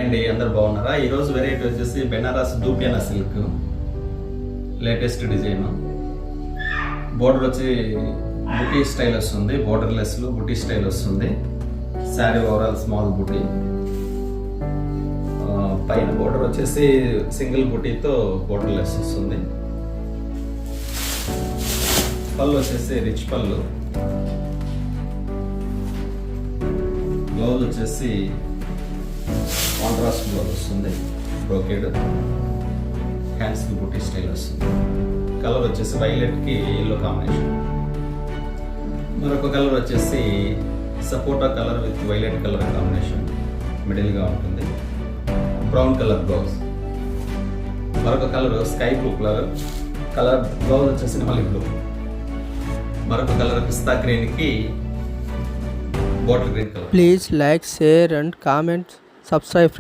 అండి అందరు బాగున్నారా? ఈరోజు వెరైటీ వచ్చేసి బెనారస్ దూపియానా సిల్క్ లేటెస్ట్ డిజైన్. బోర్డర్ వచ్చి బుటీ స్టైల్ వస్తుంది, బోర్డర్లెస్ బుటీ స్టైల్ వస్తుంది. శారీ ఓవరాల్ స్మాల్ బుటీ, పైన బోర్డర్ వచ్చేసి సింగిల్ బుటీతో బోర్డర్లెస్ వస్తుంది. పళ్ళు వచ్చేసి రిచ్ పళ్ళు. బ్లౌజ్ వచ్చేసి కాంట్రాస్ట్ బ్లౌజ్ వస్తుంది, బ్రోకేడ్. హ్యాండ్స్కి బుటీ స్టైల్ వస్తుంది. కలర్ వచ్చేసి వైలెట్కి ఎల్లో కాంబినేషన్. మరొక కలర్ వచ్చేసి సపోటా colour with violet colour combination, మిడిల్గా ఉంటుంది. Brown colour blouse. మరొక colour sky blue colour blouse వచ్చేసి నెమలి బ్లూ. మరొక కలర్ పిస్తా గ్రీన్కి bottle green colour. Please like, share and comment, subscribe.